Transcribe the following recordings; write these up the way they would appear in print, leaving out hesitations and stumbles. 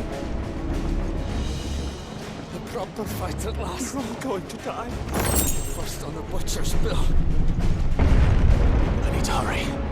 me. The proper fight at last. You're all going to die. First on the butcher's bill. I need to hurry.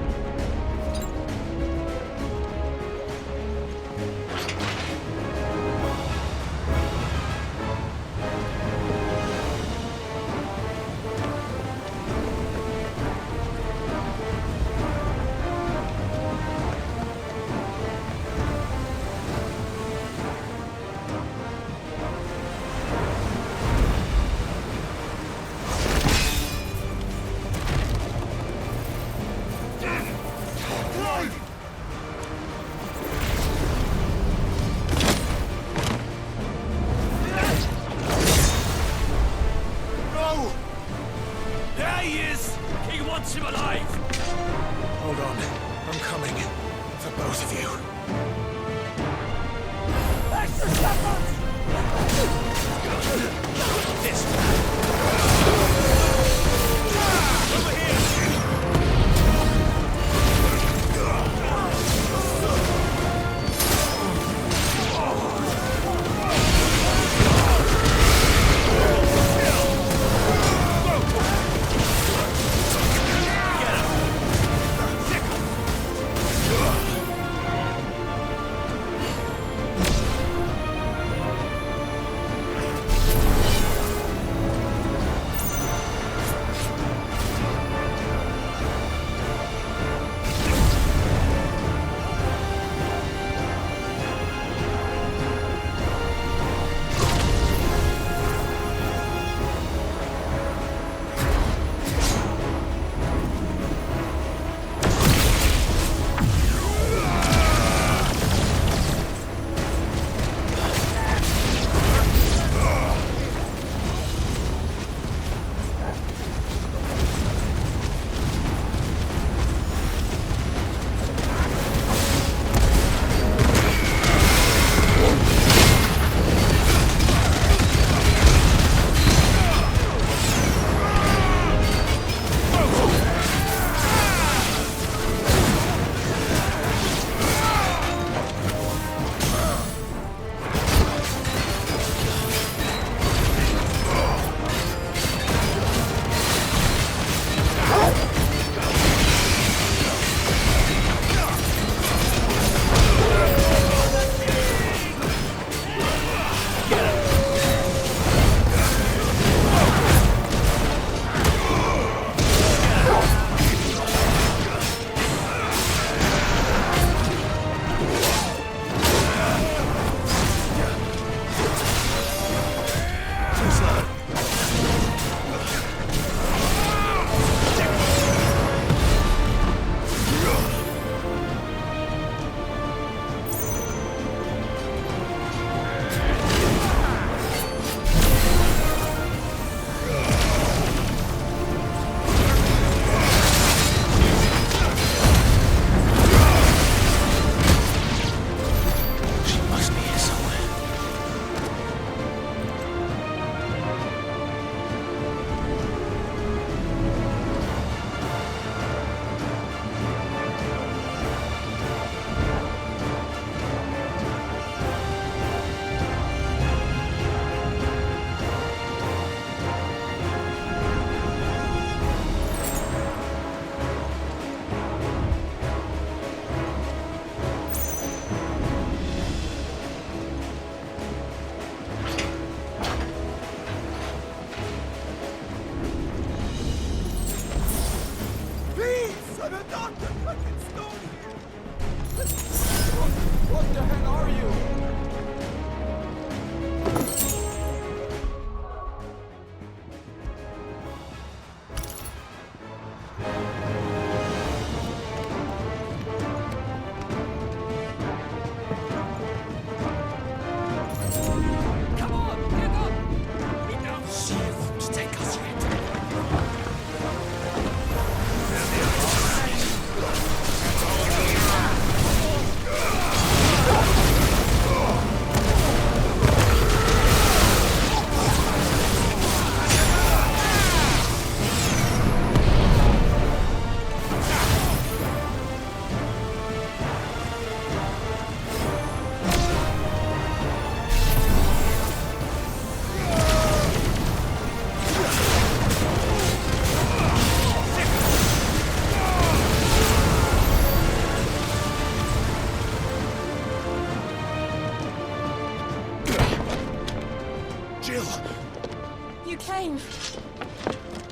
You came.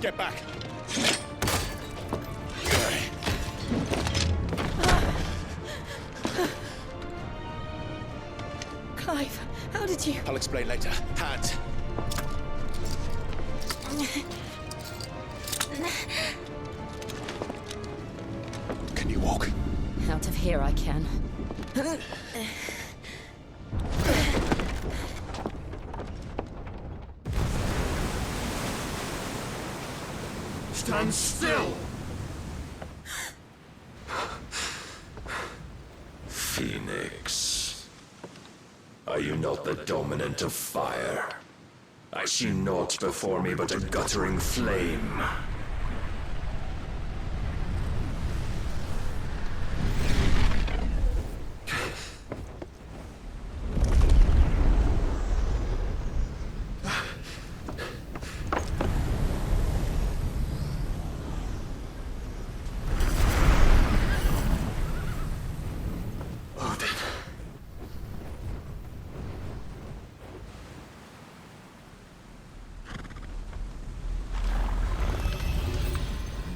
Get back! Clive, how did you... I'll explain later. Hands! Can you walk? Out of here I can. Stand still! Phoenix, are you not the dominant of fire? I see naught before me but a guttering flame.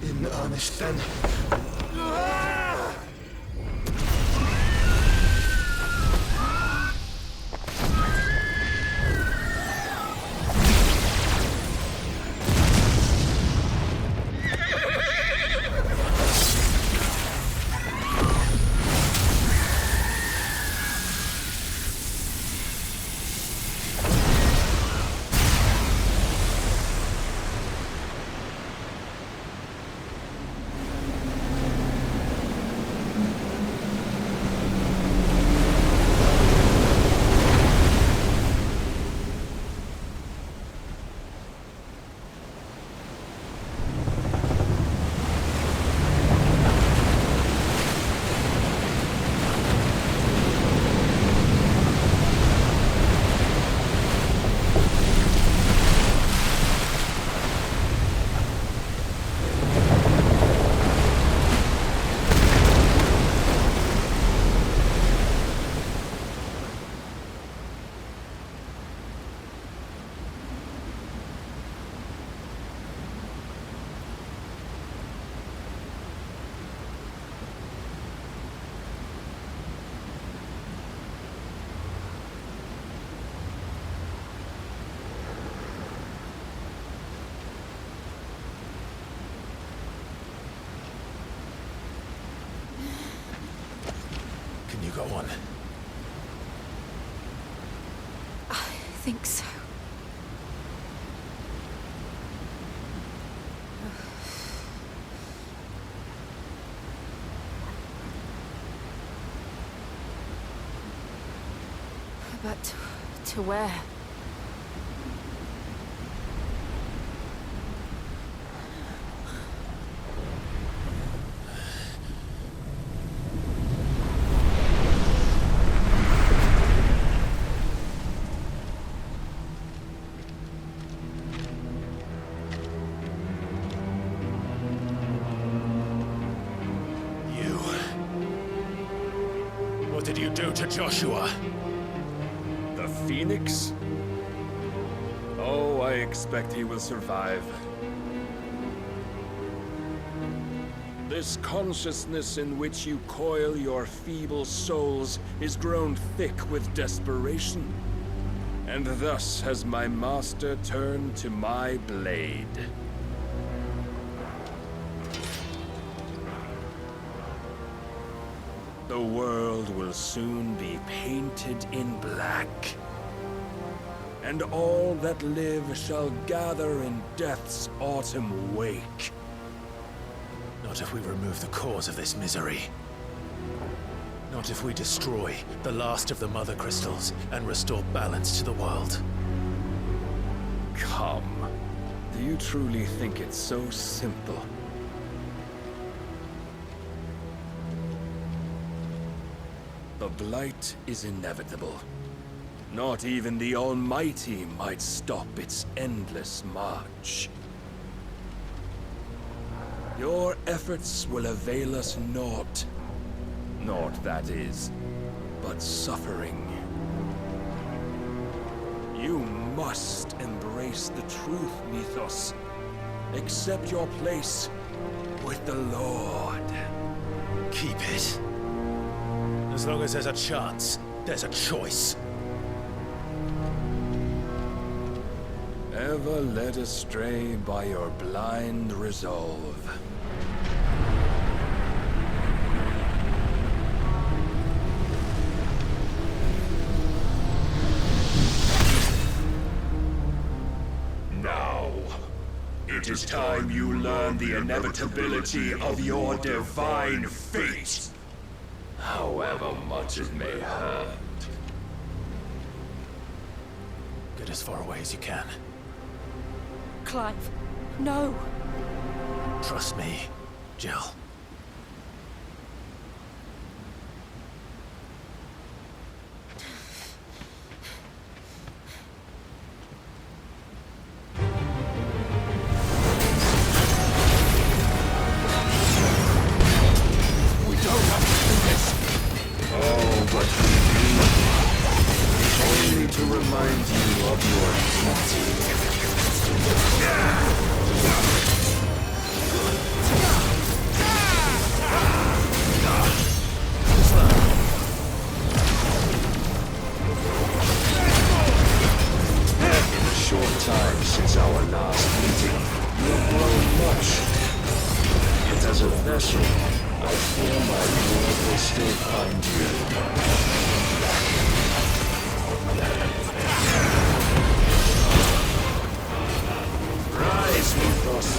In earnest, then. Can you go on? I think so. But to where? What did you do to Joshua? The Phoenix? Oh, I expect he will survive. This consciousness in which you coil your feeble souls is grown thick with desperation. And thus has my master turned to my blade. The world will soon be painted in black. And all that live shall gather in death's autumn wake. Not if we remove the cause of this misery. Not if we destroy the last of the Mother Crystals and restore balance to the world. Come. Do you truly think it's so simple? The Blight is inevitable. Not even the Almighty might stop its endless march. Your efforts will avail us naught. Naught, that is, but suffering. You must embrace the truth, Mythos. Accept your place with the Lord. Keep it. As long as there's a chance, there's a choice. Ever led astray by your blind resolve. Now, it is time you learn the inevitability of your divine fate. However much it may hurt. Get as far away as you can. Clive, no. Trust me, Jill. Only to remind you of your duty. In the short time since our last meeting, you have grown much. Yet as a vessel, I fear my Lord will still find you. Rise, Mythos.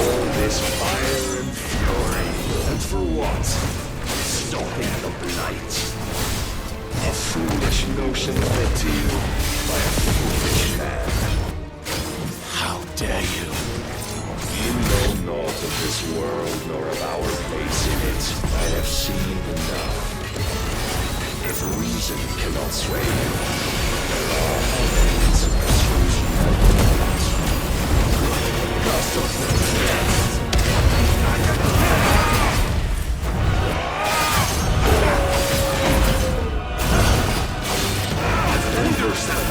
All this fire and fury, and for what? Stopping the blight. A foolish notion led to you by a foolish man. How dare you? You know naught of this world, nor of our place in it. I have seen enough. If reason cannot sway you, there are other means of persuasion that cannot. Cast off death. Understand.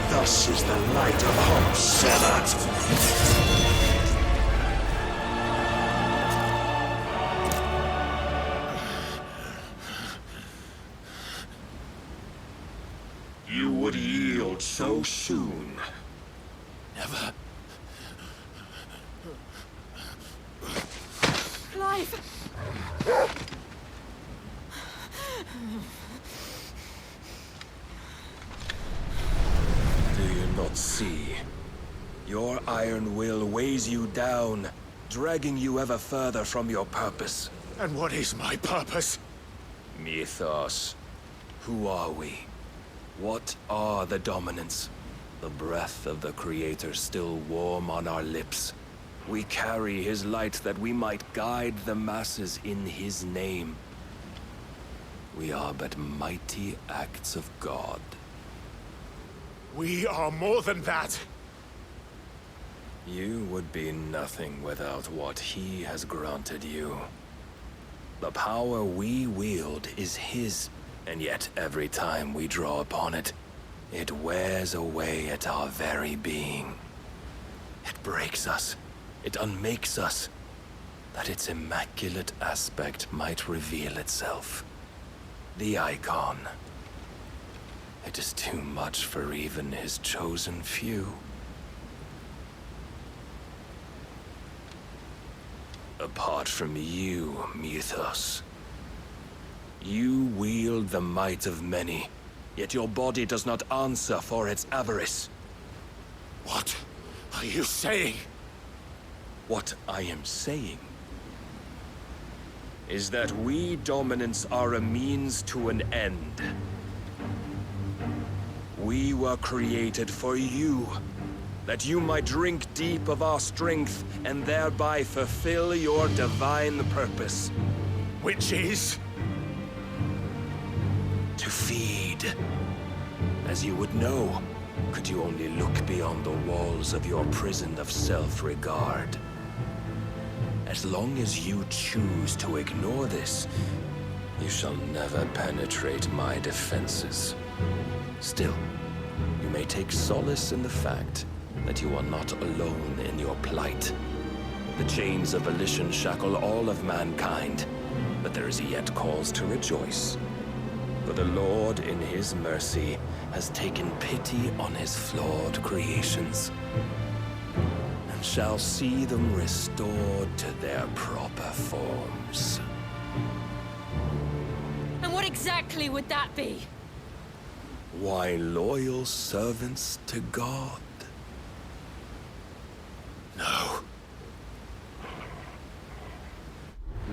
Thus is the light of hope severed. You would yield so soon. Never. Clive! Do you not see? Your iron will weighs you down, dragging you ever further from your purpose. And what is my purpose? Mythos. Who are we? What are the dominants? The breath of the Creator still warm on our lips. We carry his light that we might guide the masses in his name. We are but mighty acts of God. We are more than that. You would be nothing without what he has granted you. The power we wield is his, and yet every time we draw upon it, it wears away at our very being. It breaks us. It unmakes us, that its immaculate aspect might reveal itself. The icon. It is too much for even his chosen few. Apart from you, Mythos, you wield the might of many, yet your body does not answer for its avarice. What are you saying? What I am saying is that we dominants are a means to an end. We were created for you, that you might drink deep of our strength and thereby fulfill your divine purpose. Which is? To feed. As you would know, could you only look beyond the walls of your prison of self-regard. As long as you choose to ignore this, you shall never penetrate my defenses. Still, you may take solace in the fact that you are not alone in your plight. The chains of volition shackle all of mankind, but there is yet cause to rejoice. For the Lord, in his mercy, has taken pity on his flawed creations, and shall see them restored to their proper forms. And what exactly would that be? Why, loyal servants to God. No.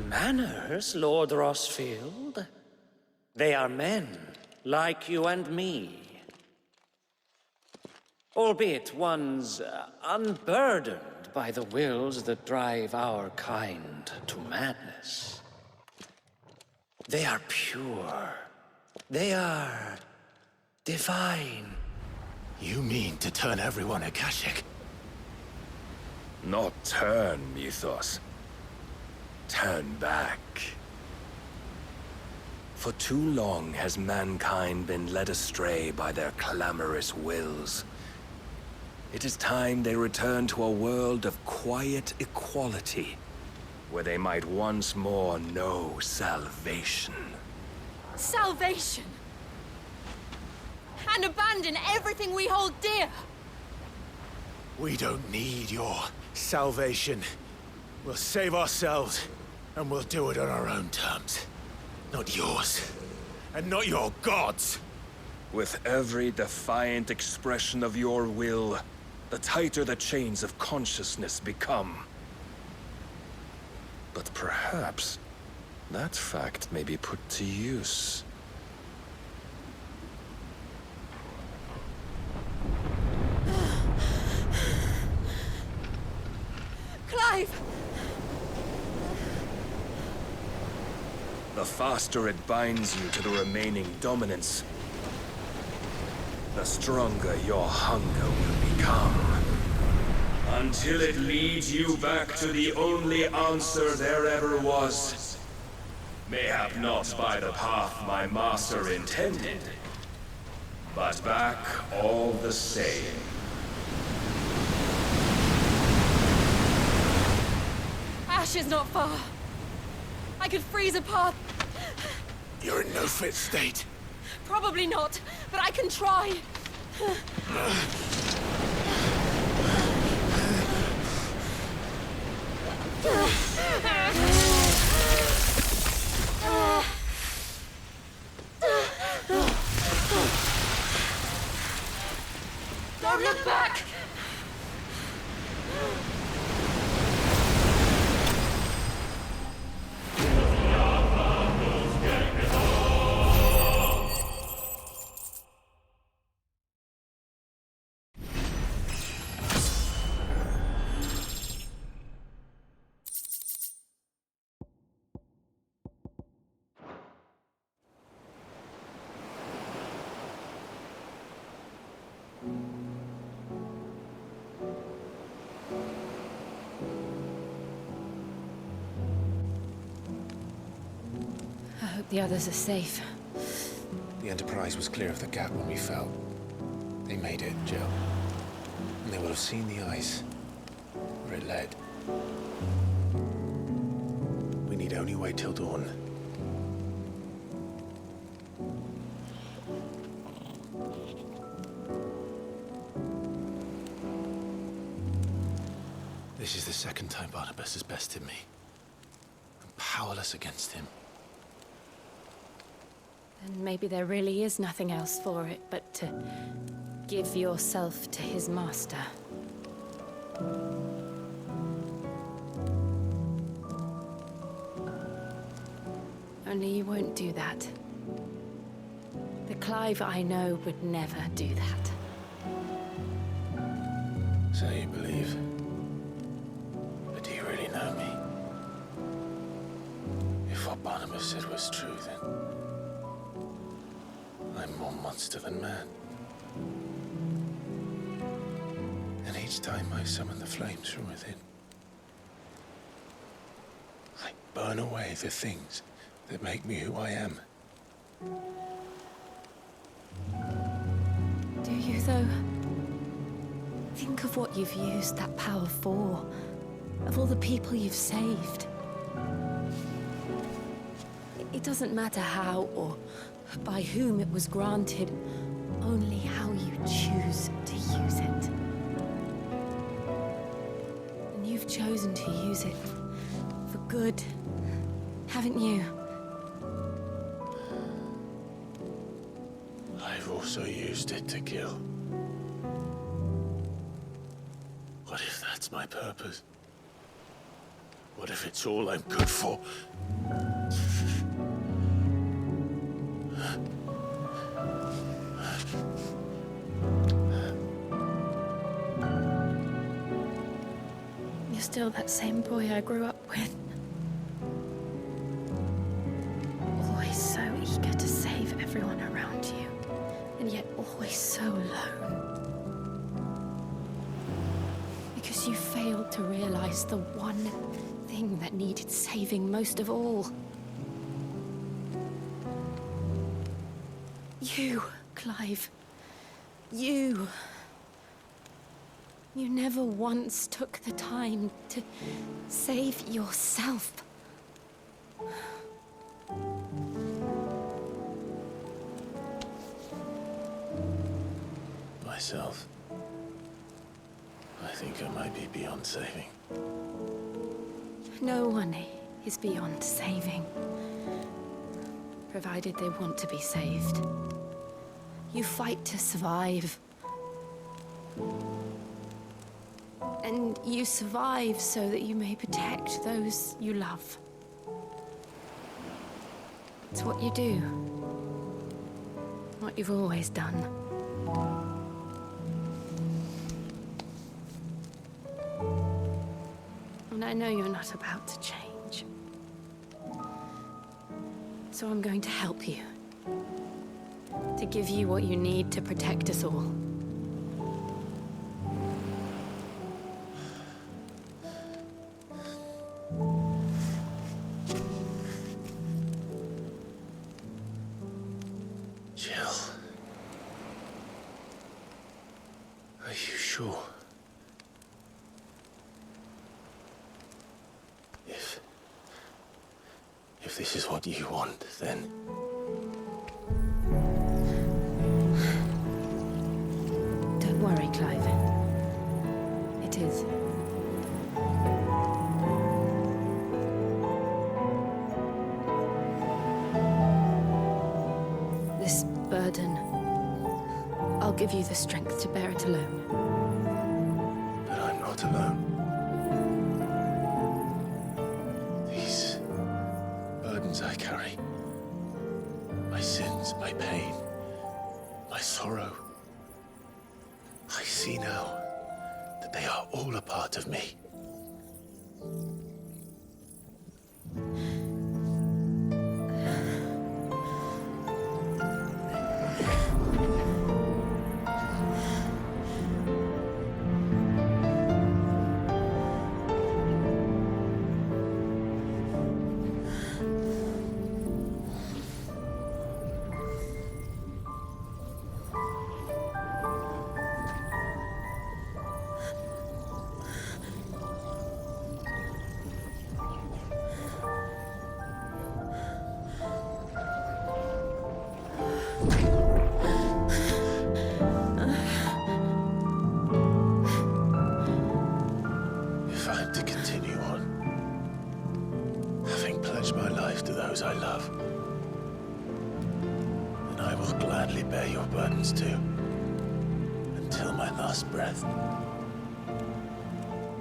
Manners, Lord Rossfield? They are men, like you and me. Albeit ones unburdened by the wills that drive our kind to madness. They are pure. They are divine. You mean to turn everyone Akashic? Not turn, Mythos. Turn back. For too long has mankind been led astray by their clamorous wills. It is time they return to a world of quiet equality, where they might once more know salvation. Salvation! And abandon everything we hold dear! We don't need your salvation. We'll save ourselves, and we'll do it on our own terms. Not yours, and not your gods! With every defiant expression of your will, the tighter the chains of consciousness become. But perhaps that fact may be put to use. Clive! The faster it binds you to the remaining dominance, the stronger your hunger will become. Until it leads you back to the only answer there ever was. Mayhap not by the path my master intended, but back all the same. Ash is not far. I could freeze a path. You're in no fit state. Probably not, but I can try. Don't look back! I hope the others are safe. The Enterprise was clear of the gap when we fell. They made it, Jill. And they will have seen the ice, where it led. We need only wait till dawn. This is the second time Barnabas has bested me. I'm powerless against him. And maybe there really is nothing else for it but to give yourself to his master. Only you won't do that. The Clive I know would never do that. So you believe? But do you really know me? If what Barnabas said was true, then I'm more monster than man. And each time I summon the flames from within, I burn away the things that make me who I am. Do you, though? Think of what you've used that power for, of all the people you've saved. It doesn't matter how or by whom it was granted, only how you choose to use it. And you've chosen to use it for good, haven't you? I've also used it to kill. What if that's my purpose? What if it's all I'm good for? You're still that same boy I grew up with. Always so eager to save everyone around you, and yet always so alone. Because you failed to realize the one thing that needed saving most of all. You, Clive. You. You never once took the time to save yourself. Myself? I think I might be beyond saving. No one is beyond saving, provided they want to be saved. You fight to survive. And you survive so that you may protect those you love. It's what you do. What you've always done. And I know you're not about to change. So I'm going to help you. To give you what you need to protect us all. Jill. Are you sure? If this is what you want, then... Don't worry, Clive. It is. This burden, I'll give you the strength to bear it alone. But I'm not alone. These burdens I carry, my sins, my pain, my sorrow, I see now that they are all a part of me. If I'm to continue on, having pledged my life to those I love, then I will gladly bear your burdens too, until my last breath.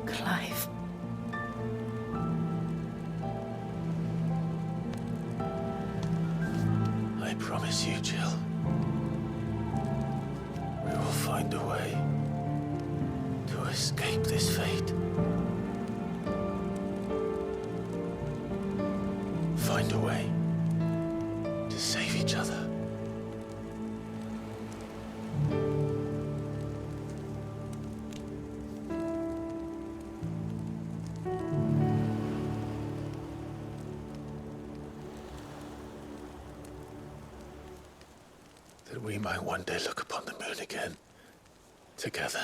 Clive. I promise you, Jill, we will find a way to escape this fate. Find a way to save each other. That we might one day look upon the moon again, together.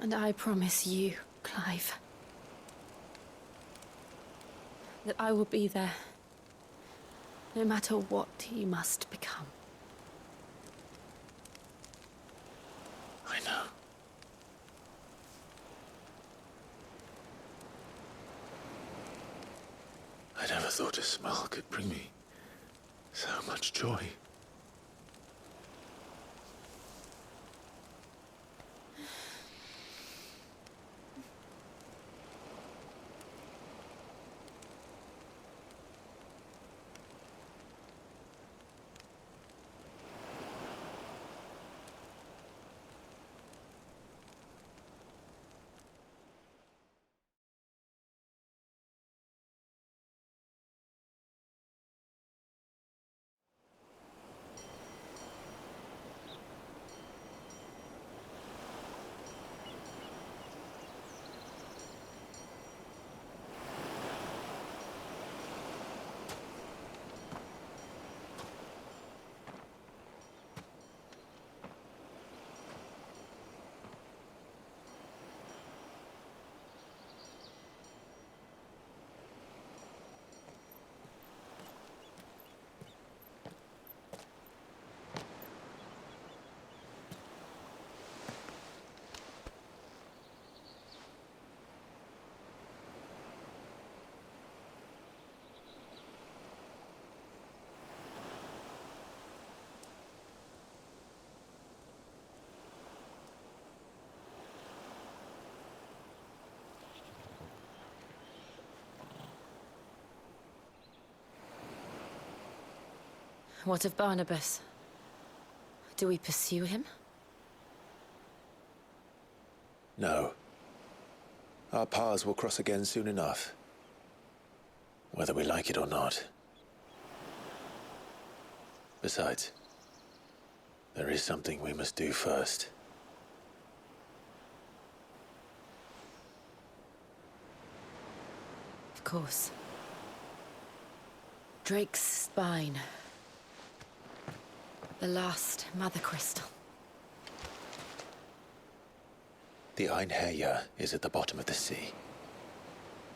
And I promise you, Clive, that I will be there, no matter what you must become. I know. I never thought a smile could bring me so much joy. What of Barnabas? Do we pursue him? No. Our paths will cross again soon enough. Whether we like it or not. Besides, there is something we must do first. Of course. Drake's spine. The last Mother Crystal. The Einherjar is at the bottom of the sea.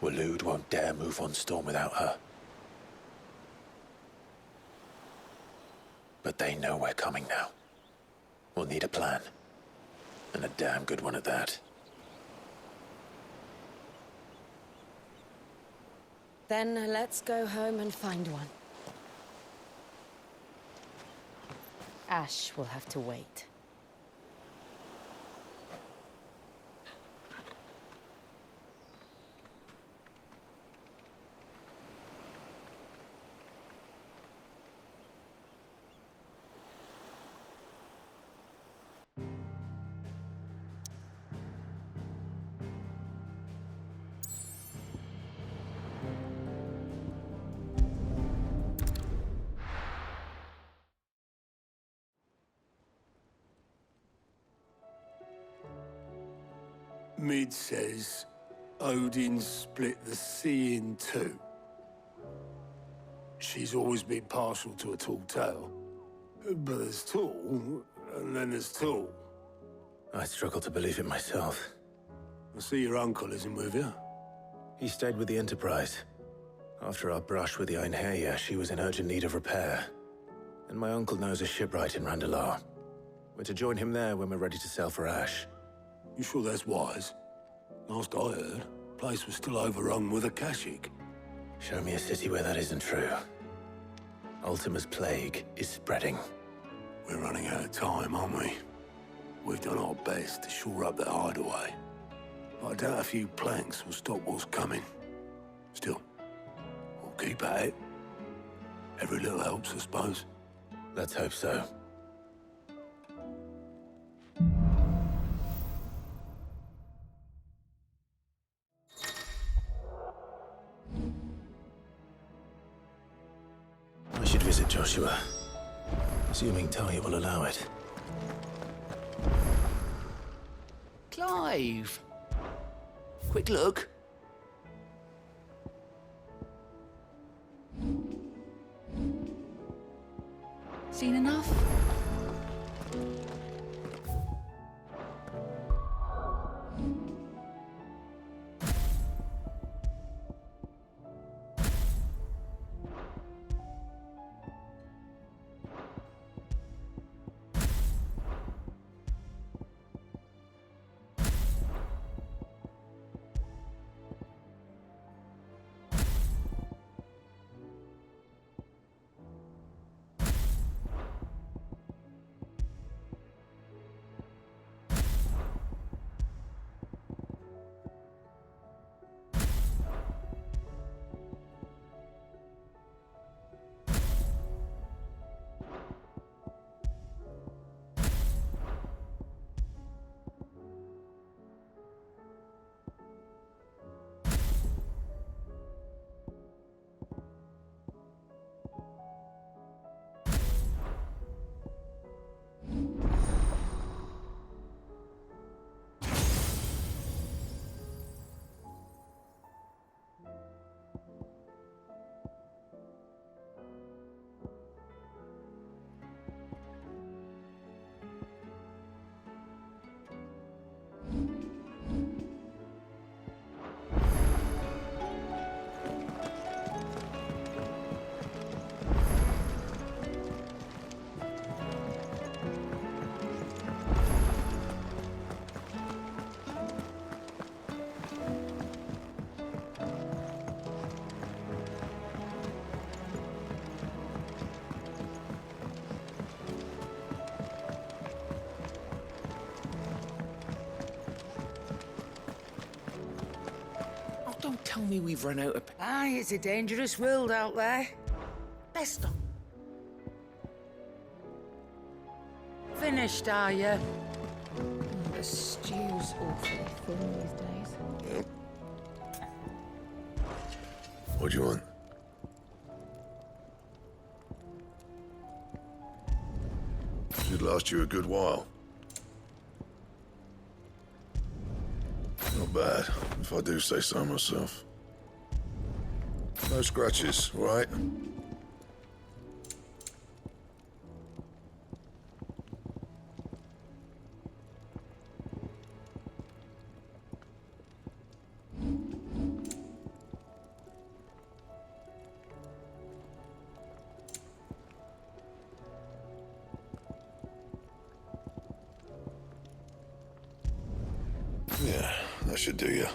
Waloed won't dare move on Storm without her. But they know we're coming now. We'll need a plan. And a damn good one at that. Then let's go home and find one. Ash will have to wait. Mid says Odin split the sea in two. She's always been partial to a tall tale. But there's tall, and then there's tall. I struggle to believe it myself. I see your uncle isn't with you. He stayed with the Enterprise. After our brush with the Einherjar, she was in urgent need of repair. And my uncle knows a shipwright in Randalar. We're to join him there when we're ready to sail for Ash. You sure that's wise? Last I heard, the place was still overrun with Akashic. Show me a city where that isn't true. Ultima's plague is spreading. We're running out of time, aren't we? We've done our best to shore up that hideaway. I doubt a few planks will stop what's coming. Still, we'll keep at it. Every little helps, I suppose. Let's hope so. I should visit Joshua. Assuming Talia will allow it. Clive! Quick look. Seen enough? Don't tell me we've run out of... Aye, it's a dangerous world out there. Best of... Finished, are you? The stew's awfully thin these days. What do you want? Should last you a good while. Not bad, if I do say so myself. No scratches, all right? Yeah, that should do you.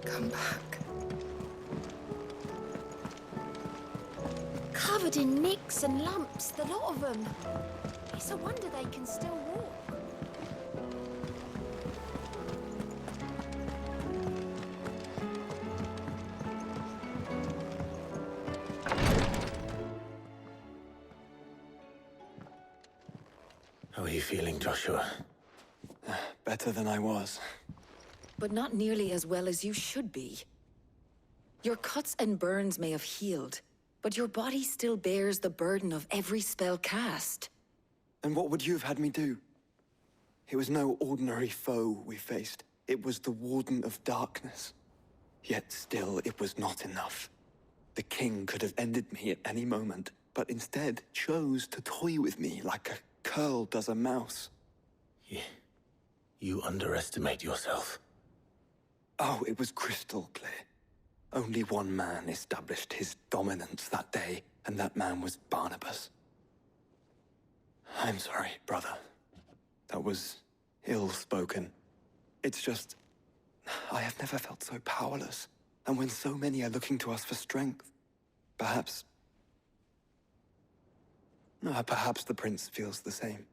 Come back. Covered in nicks and lumps, the lot of them. It's a wonder they can still walk. How are you feeling, Joshua? Better than I was. But not nearly as well as you should be. Your cuts and burns may have healed, but your body still bears the burden of every spell cast. And what would you have had me do? It was no ordinary foe we faced. It was the Warden of Darkness. Yet still, it was not enough. The king could have ended me at any moment, but instead chose to toy with me like a curl does a mouse. Yeah. You underestimate yourself. Oh, it was crystal clear. Only one man established his dominance that day, and that man was Barnabas. I'm sorry, brother. That was ill-spoken. It's just... I have never felt so powerless. And when so many are looking to us for strength, Perhaps... perhaps the prince feels the same.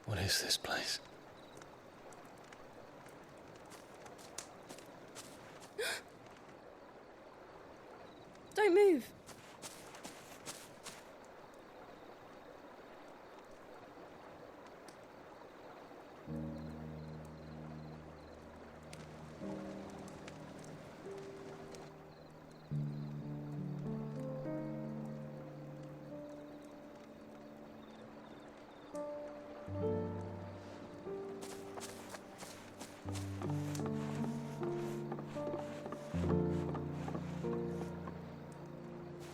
What is this place? Don't move.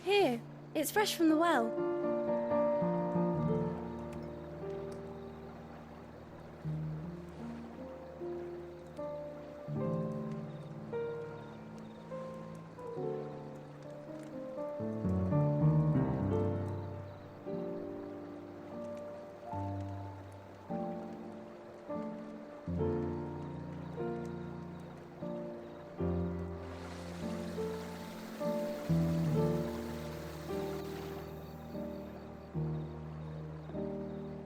Here, it's fresh from the well.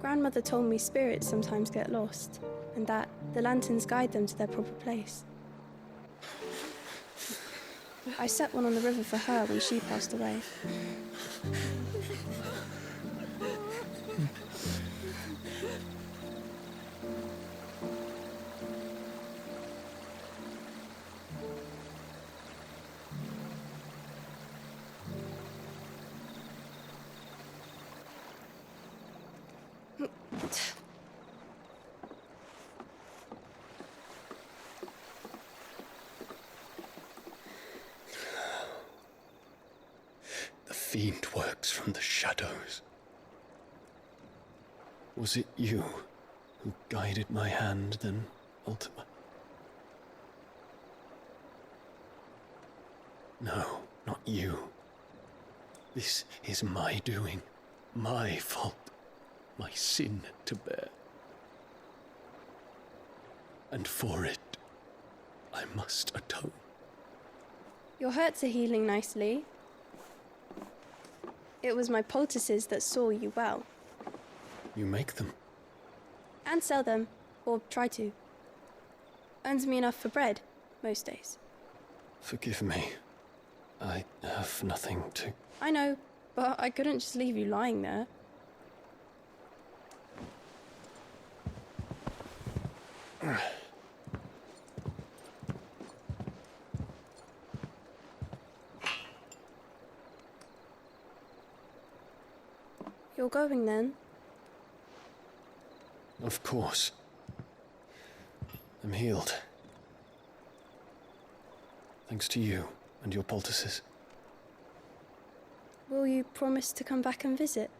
Grandmother told me spirits sometimes get lost, and that the lanterns guide them to their proper place. I set one on the river for her when she passed away. The fiend works from the shadows. Was it you who guided my hand, then ultimately? No, not you. This is my doing, my fault, my sin to bear. And for it, I must atone. Your hurts are healing nicely. It was my poultices that saw you well. You make them? And sell them, or try to. Earns me enough for bread, most days. Forgive me. I have nothing to... I know, but I couldn't just leave you lying there. You're going then? Of course. I'm healed. Thanks to you and your poultices. Will you promise to come back and visit?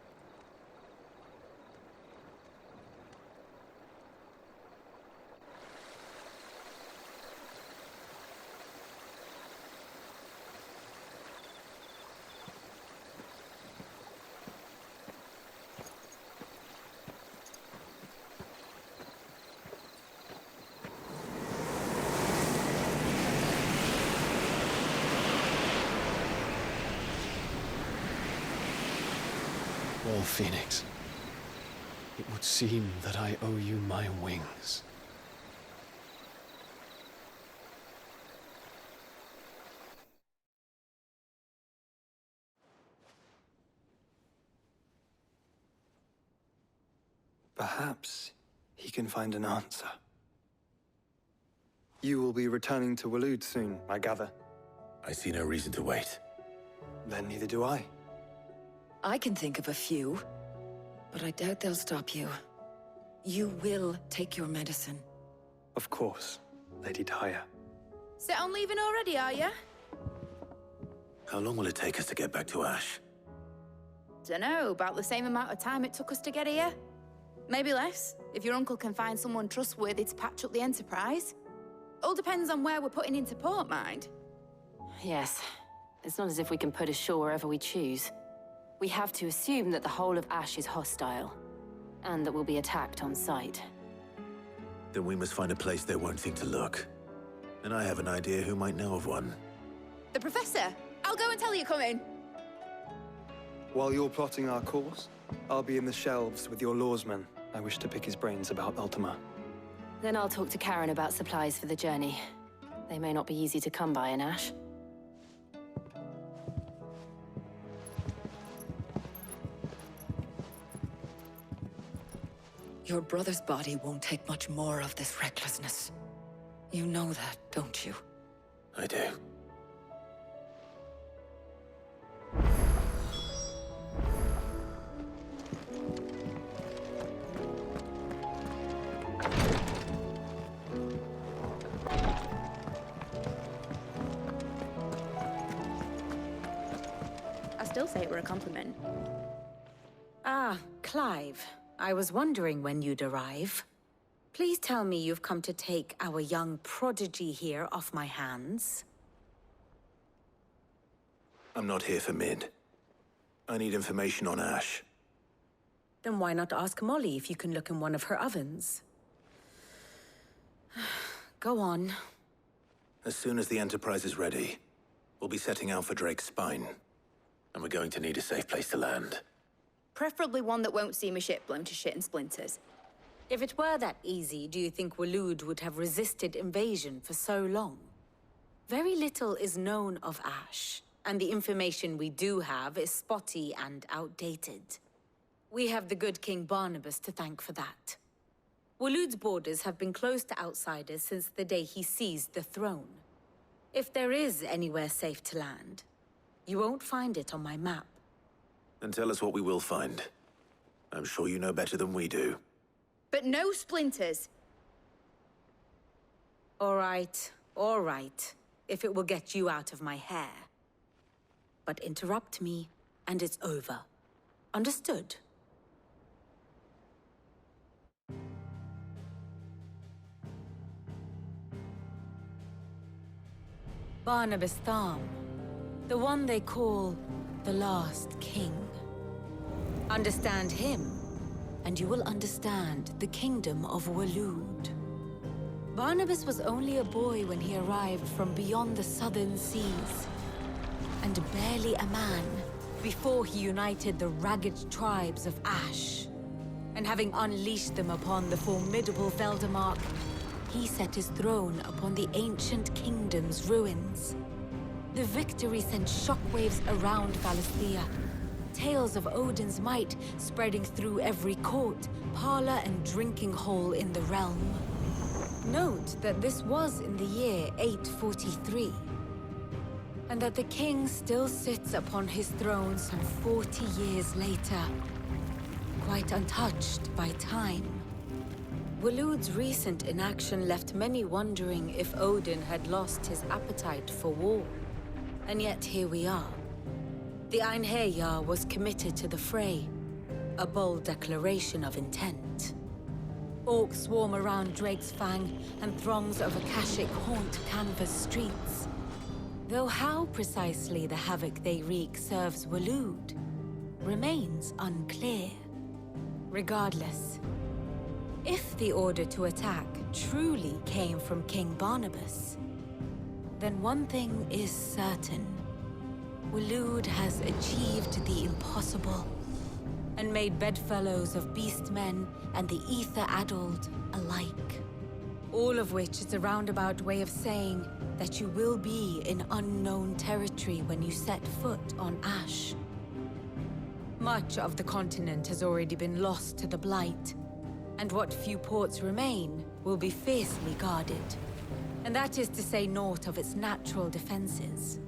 Well, Phoenix, it would seem that I owe you my wings. Perhaps he can find an answer. You will be returning to Waloed soon, I gather. I see no reason to wait. Then neither do I. I can think of a few, but I doubt they'll stop you. You will take your medicine. Of course, Lady Daya. Set on leaving already, are you? How long will it take us to get back to Ash? Dunno, about the same amount of time it took us to get here. Maybe less, if your uncle can find someone trustworthy to patch up the Enterprise. All depends on where we're putting into port, mind. Yes. It's not as if we can put ashore wherever we choose. We have to assume that the whole of Ash is hostile, and that we'll be attacked on sight. Then we must find a place they won't think to look. And I have an idea who might know of one. The Professor! I'll go and tell you come in. While you're plotting our course, I'll be in the shelves with your lawsman. I wish to pick his brains about Ultima. Then I'll talk to Karen about supplies for the journey. They may not be easy to come by in Ash. Your brother's body won't take much more of this recklessness. You know that, don't you? I do. I still say it were a compliment. Ah, Clive. I was wondering when you'd arrive. Please tell me you've come to take our young prodigy here off my hands. I'm not here for Mid. I need information on Ash. Then why not ask Molly if you can look in one of her ovens? Go on. As soon as the Enterprise is ready, we'll be setting out for Drake's Spine. And we're going to need a safe place to land. Preferably one that won't see my ship blown to shit and splinters. If it were that easy, do you think Waloed would have resisted invasion for so long? Very little is known of Ash, and the information we do have is spotty and outdated. We have the good King Barnabas to thank for that. Waloed's borders have been closed to outsiders since the day he seized the throne. If there is anywhere safe to land, you won't find it on my map. Then tell us what we will find. I'm sure you know better than we do. But no splinters! All right, if it will get you out of my hair. But interrupt me, and it's over. Understood? Barnabas Tharm, the one they call the Last King. Understand him, and you will understand the kingdom of Waloed. Barnabas was only a boy when he arrived from beyond the southern seas, and barely a man before he united the ragged tribes of Ash. And having unleashed them upon the formidable Veldamark, he set his throne upon the ancient kingdom's ruins. The victory sent shockwaves around Valisthea, tales of Odin's might spreading through every court, parlor, and drinking hole in the realm. Note that this was in the year 843, and that the king still sits upon his throne some 40 years later, quite untouched by time. Waloed's recent inaction left many wondering if Odin had lost his appetite for war. And yet here we are. The Einherjar was committed to the fray, a bold declaration of intent. Orcs swarm around Drake's Fang, and throngs of Akashic haunt Canvas streets. Though how precisely the havoc they wreak serves Waloed remains unclear. Regardless, if the order to attack truly came from King Barnabas, then one thing is certain. Waloed has achieved the impossible, and made bedfellows of beastmen and the ether-addled alike. All of which is a roundabout way of saying that you will be in unknown territory when you set foot on Ash. Much of the continent has already been lost to the Blight, and what few ports remain will be fiercely guarded. And that is to say naught of its natural defenses.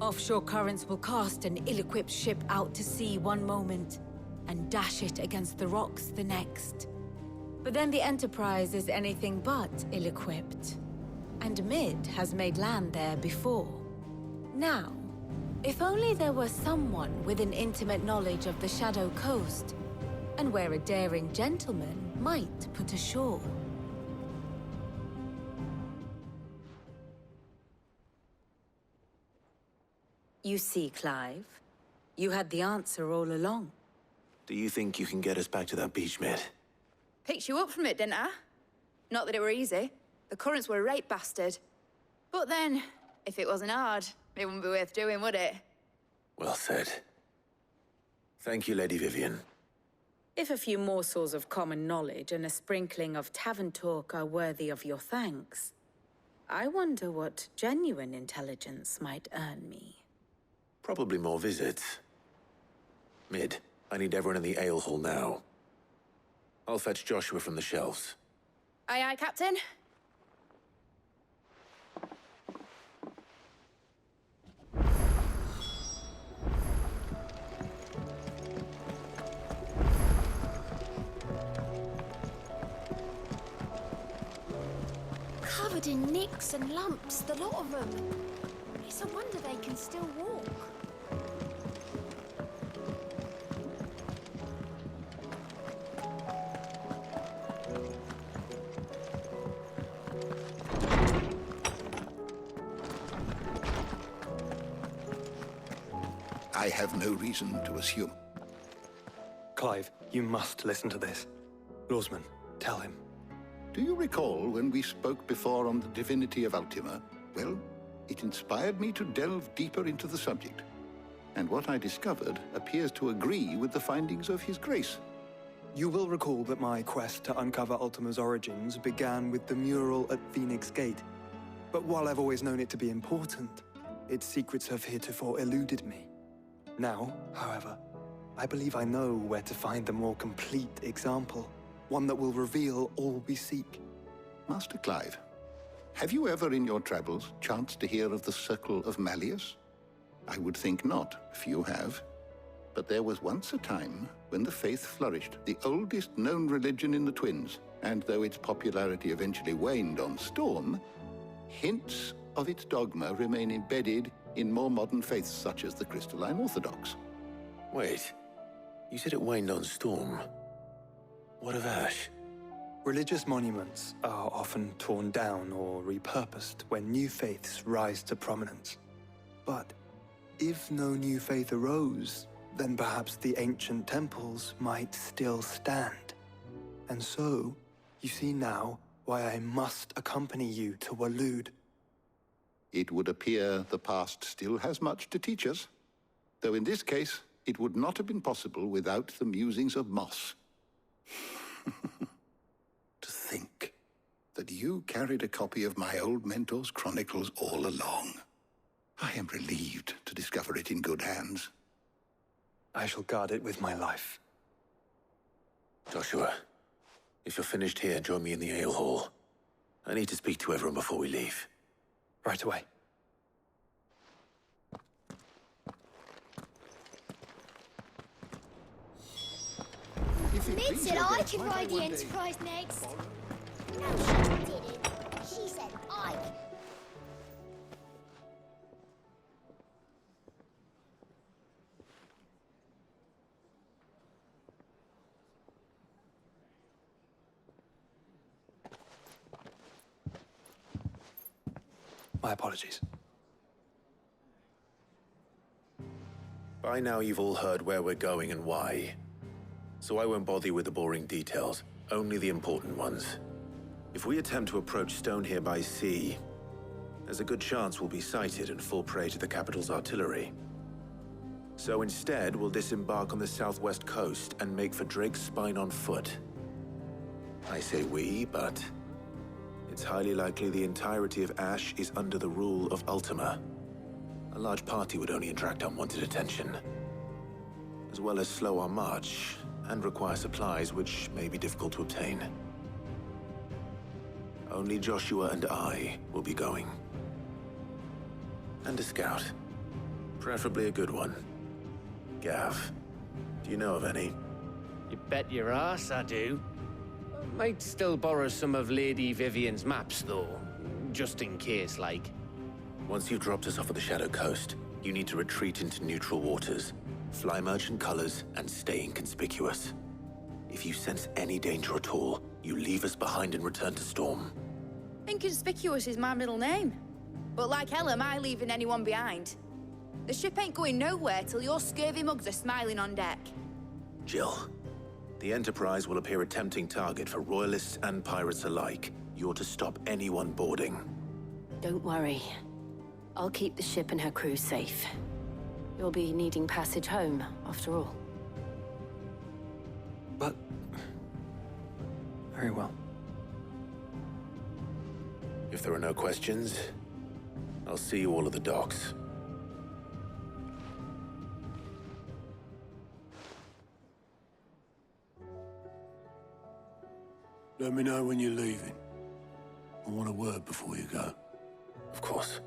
Offshore currents will cast an ill-equipped ship out to sea one moment, and dash it against the rocks the next. But then the Enterprise is anything but ill-equipped. And Mid has made land there before. Now, if only there were someone with an intimate knowledge of the Shadow Coast, and where a daring gentleman might put ashore. You see, Clive, you had the answer all along. Do you think you can get us back to that beach, Mid? Picked you up from it, didn't I? Not that it were easy. The currents were a right bastard. But then, if it wasn't hard, it wouldn't be worth doing, would it? Well said. Thank you, Lady Vivian. If a few morsels of common knowledge and a sprinkling of tavern talk are worthy of your thanks, I wonder what genuine intelligence might earn me. Probably more visits. Mid, I need everyone in the ale hall now. I'll fetch Joshua from the shelves. Aye, aye, Captain. Covered in nicks and lumps, the lot of them. It's a wonder they can still walk. I have no reason to assume. Clive, you must listen to this. Lawsman, tell him. Do you recall when we spoke before on the divinity of Ultima? Well, it inspired me to delve deeper into the subject. And what I discovered appears to agree with the findings of His Grace. You will recall that my quest to uncover Ultima's origins began with the mural at Phoenix Gate. But while I've always known it to be important, its secrets have heretofore eluded me. Now, however, I believe I know where to find the more complete example, one that will reveal all we seek. Master Clive, have you ever in your travels chanced to hear of the Circle of Malleus? I would think not, if you have. But there was once a time when the faith flourished, the oldest known religion in the Twins, and though its popularity eventually waned on Storm, hints of its dogma remain embedded in more modern faiths such as the Crystalline Orthodox. Wait, you said it waned on Storm. What of Ash? Religious monuments are often torn down or repurposed when new faiths rise to prominence. But if no new faith arose, then perhaps the ancient temples might still stand. And so, you see now why I must accompany you to Waloed. It would appear the past still has much to teach us, though in this case, it would not have been possible without the musings of Moss. To think that you carried a copy of my old mentor's chronicles all along. I am relieved to discover it in good hands. I shall guard it with my life. Joshua, if you're finished here, join me in the ale hall. I need to speak to everyone before we leave. Right away. Mid said I could ride the Enterprise next. No, she didn't. She said I could. My apologies. By now you've all heard where we're going and why. So I won't bother you with the boring details, only the important ones. If we attempt to approach Stone here by sea, there's a good chance we'll be sighted and fall prey to the capital's artillery. So instead, we'll disembark on the southwest coast and make for Drake's Spine on foot. I say we, but it's highly likely the entirety of Ash is under the rule of Ultima. A large party would only attract unwanted attention. As well as slow our march, and require supplies which may be difficult to obtain. Only Joshua and I will be going. And a scout. Preferably a good one. Gav, do you know of any? You bet your ass I do. Might still borrow some of Lady Vivian's maps, though. Just in case, like. Once you've dropped us off at the Shadow Coast, you need to retreat into neutral waters, fly merchant colors, and stay inconspicuous. If you sense any danger at all, you leave us behind and return to Storm. Inconspicuous is my middle name. But like hell am I leaving anyone behind. The ship ain't going nowhere till your scurvy mugs are smiling on deck. Jill, the Enterprise will appear a tempting target for royalists and pirates alike. You're to stop anyone boarding. Don't worry. I'll keep the ship and her crew safe. You'll be needing passage home, after all. But... very well. If there are no questions, I'll see you all at the docks. Let me know when you're leaving. I want a word before you go. Of course.